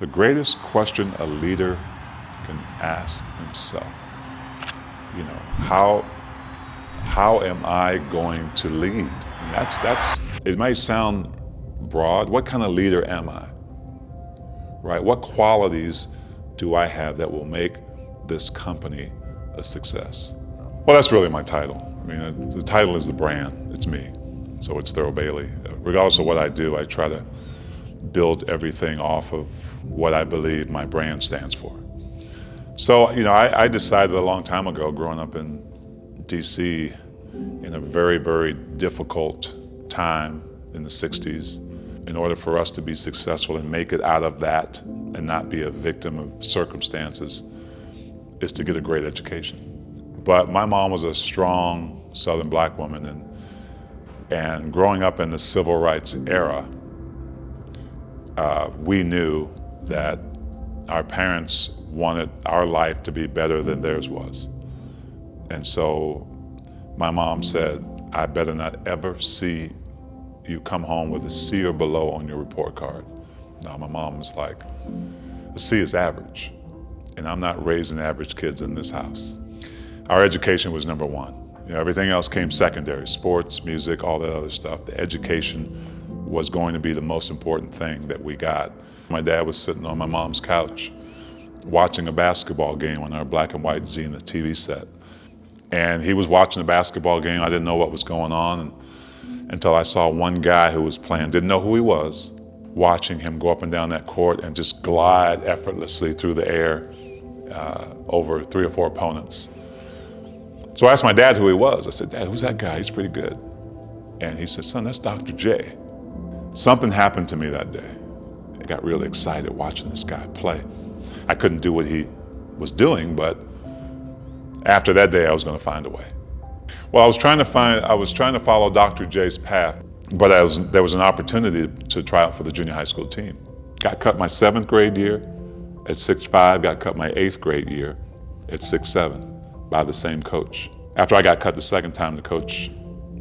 The greatest question a leader can ask himself, you know, how am I going to lead? That's it might sound broad. What kind of leader am I? Right? What qualities do I have that will make this company a success? Well, that's really my title. I mean, the title is the brand. It's me. So it's Thurl Bailey. Regardless of what I do, I try to build everything off of what I believe my brand stands for. So, you know, I decided a long time ago, growing up in DC in a very, very difficult time in the 60s, in order for us to be successful and make it out of that and not be a victim of circumstances, is to get a great education. But my mom was a strong Southern black woman, and growing up in the civil rights era, we knew that our parents wanted our life to be better than theirs was. And so my mom said, I better not ever see you come home with a C or below on your report card. Now my mom was like, a C is average, and I'm not raising average kids in this house. Our education was number one. You know, everything else came secondary, sports, music, all that other stuff. The education was going to be the most important thing that we got. My dad was sitting on my mom's couch watching a basketball game on our black and white Zenith TV set. And he was watching the basketball game. I didn't know what was going on until I saw one guy who was playing, didn't know who he was, watching him go up and down that court and just glide effortlessly through the air over 3 or 4 opponents. So I asked my dad who he was. I said, Dad, who's that guy? He's pretty good. And he said, son, that's Dr. J. Something happened to me that day. I got really excited watching this guy play. I couldn't do what he was doing, but after that day, I was going to find a way. Well, I was trying to follow Dr. J's path, but there was an opportunity to try out for the junior high school team. Got cut my 7th grade year at 6'5", got cut my 8th grade year at 6'7", by the same coach. After I got cut the second time, the coach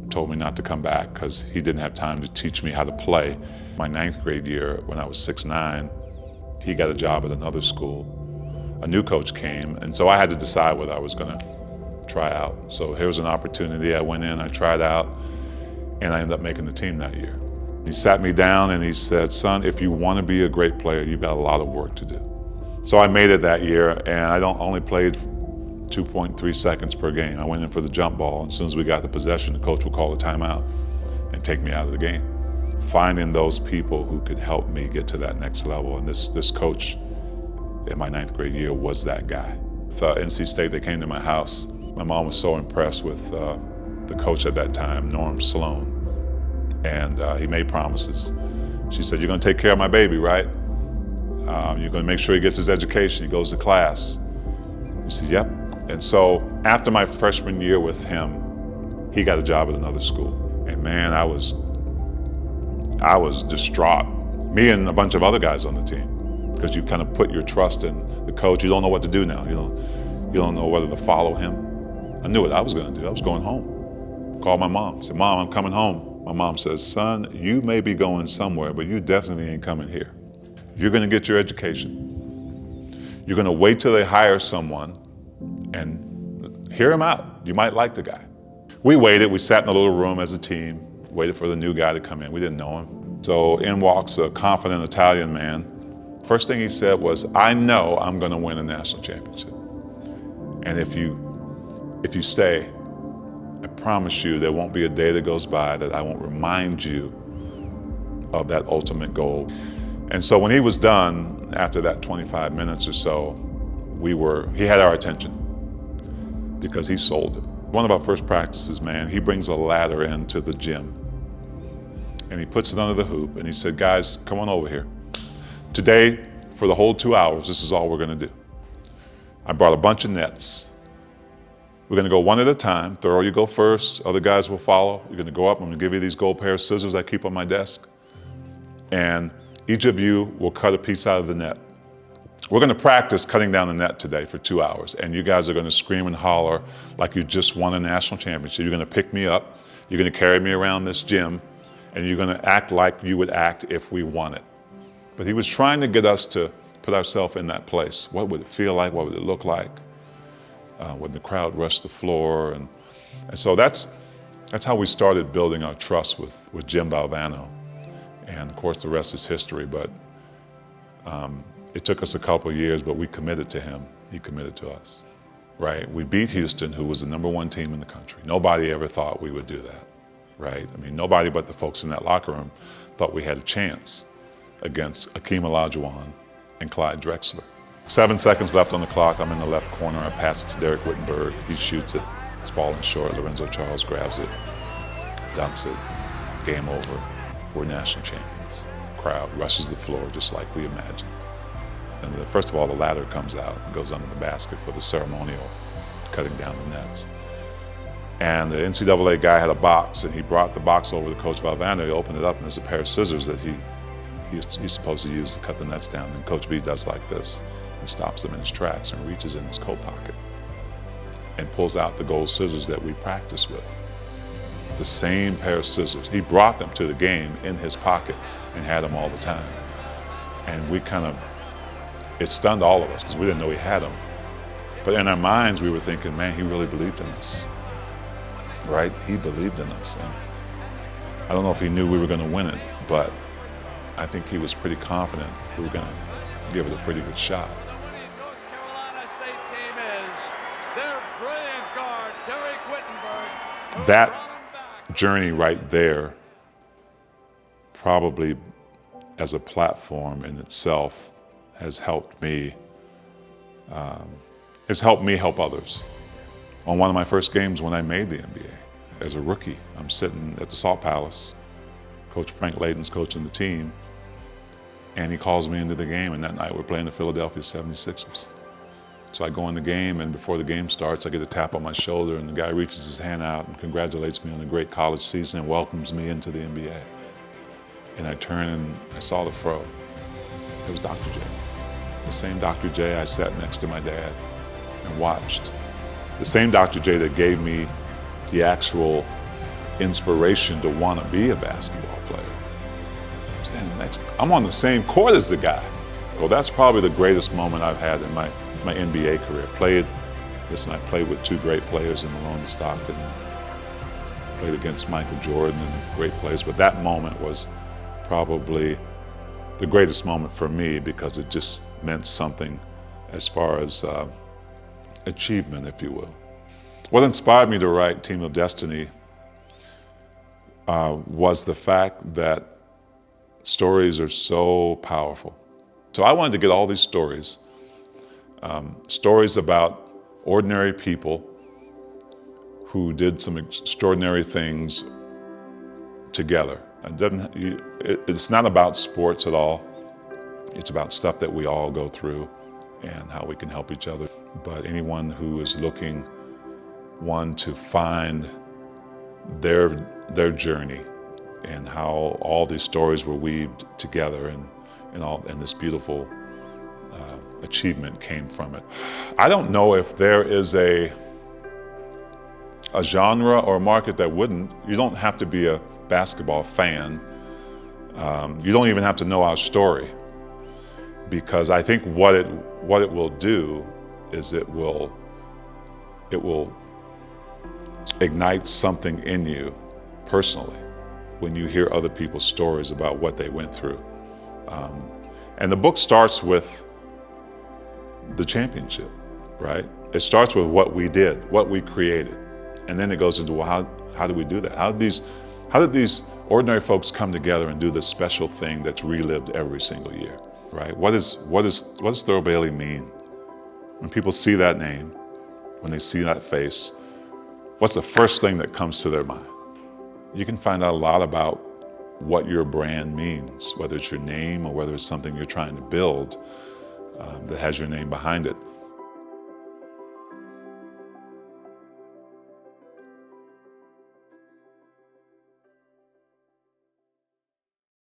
told me not to come back because he didn't have time to teach me how to play. My 9th grade year, when I was 6'9", he got a job at another school. A new coach came, and so I had to decide whether I was going to try out. So here was an opportunity. I went in, I tried out, and I ended up making the team that year. He sat me down and he said, son, if you want to be a great player, you've got a lot of work to do. So I made it that year, and I only played 2.3 seconds per game. I went in for the jump ball, and as soon as we got the possession, the coach would call a timeout and take me out of the game. Finding those people who could help me get to that next level, and this coach in my 9th grade year was that guy. NC State, they came to my house. My mom was so impressed with the coach at that time, Norm Sloan, and he made promises. She said, you're going to take care of my baby, right? You're going to make sure he gets his education, he goes to class. I said, yep. And so after my freshman year with him, he got a job at another school. And man, I was distraught. Me and a bunch of other guys on the team, because you kind of put your trust in the coach. You don't know what to do now. You don't know whether to follow him. I knew what I was going to do. I was going home. Called my mom. I said, Mom, I'm coming home. My mom says, son, you may be going somewhere, but you definitely ain't coming here. You're going to get your education. You're going to wait till they hire someone and hear him out. You might like the guy. We waited. We sat in a little room as a team, waited for the new guy to come in. We didn't know him. So in walks a confident Italian man. First thing he said was, I know I'm going to win a national championship. And if you stay, I promise you there won't be a day that goes by that I won't remind you of that ultimate goal. And so when he was done, after that 25 minutes or so, he had our attention because he sold it. One of our first practices, man, he brings a ladder into the gym and he puts it under the hoop and he said, guys, come on over here. Today, for the whole 2 hours, this is all we're gonna do. I brought a bunch of nets. We're gonna go one at a time. Thurl, you go first, other guys will follow. You're gonna go up, I'm gonna give you these gold pair of scissors I keep on my desk. And each of you will cut a piece out of the net. We're gonna practice cutting down the net today for 2 hours, and you guys are gonna scream and holler like you just won a national championship. You're gonna pick me up, you're gonna carry me around this gym, and you're gonna act like you would act if we won it. But he was trying to get us to put ourselves in that place. What would it feel like? What would it look like when the crowd rushed the floor? And so that's how we started building our trust with Jim Valvano. And of course, the rest is history. But it took us a couple of years, but we committed to him. He committed to us. Right? We beat Houston, who was the #1 team in the country. Nobody ever thought we would do that. Right? I mean, nobody but the folks in that locker room thought we had a chance against Akeem Olajuwon and Clyde Drexler. 7 seconds left on the clock. I'm in the left corner. I pass it to Derek Whittenburg. He shoots it. It's falling short. Lorenzo Charles grabs it, dunks it. Game over. We're national champions. Crowd rushes the floor just like we imagined. And first of all, the ladder comes out and goes under the basket for the ceremonial cutting down the nets. And the NCAA guy had a box, and he brought the box over to Coach Valvano. He opened it up, and there's a pair of scissors that he's supposed to use to cut the nets down. And Coach V does like this and stops them in his tracks and reaches in his coat pocket and pulls out the gold scissors that we practice with. The same pair of scissors. He brought them to the game in his pocket and had them all the time. And it stunned all of us because we didn't know he had them. But in our minds, we were thinking, man, he really believed in us. Right? He believed in us. And I don't know if he knew we were going to win it, but I think he was pretty confident we were going to give it a pretty good shot. North Carolina State team is their brilliant guard, Derek Whittenburg. That journey right there, probably as a platform in itself, has helped me help others. On one of my first games when I made the NBA, as a rookie, I'm sitting at the Salt Palace. Coach Frank Layton's coaching the team, and he calls me into the game, and that night we're playing the Philadelphia 76ers. So I go in the game, and before the game starts, I get a tap on my shoulder, and the guy reaches his hand out and congratulates me on a great college season and welcomes me into the NBA. And I turn and I saw the fro. It was Dr. J. The same Dr. J I sat next to my dad and watched. The same Dr. J that gave me the actual inspiration to want to be a basketball player. I'm standing next to him. I'm on the same court as the guy. Well, that's probably the greatest moment I've had in my NBA career. I played with two great players in Malone and Stockton. Played against Michael Jordan and great players, but that moment was probably the greatest moment for me because it just meant something as far as achievement, if you will. What inspired me to write Team of Destiny was the fact that stories are so powerful. So I wanted to get all these stories about ordinary people who did some extraordinary things together. It's not about sports at all. It's about stuff that we all go through and how we can help each other. But anyone who is looking, one, to find their journey and how all these stories were weaved together and this beautiful achievement came from it. I don't know if there is a genre or a market that wouldn't. You don't have to be a basketball fan. You don't even have to know our story, because I think what it will do is it will ignite something in you personally when you hear other people's stories about what they went through. And the book starts with the championship, right? It starts with what we did, what we created. And then it goes into, well, how do we do that? How did these ordinary folks come together and do this special thing that's relived every single year, right? What does Thurl Bailey mean? When people see that name, when they see that face, what's the first thing that comes to their mind? You can find out a lot about what your brand means, whether it's your name or whether it's something you're trying to build that has your name behind it.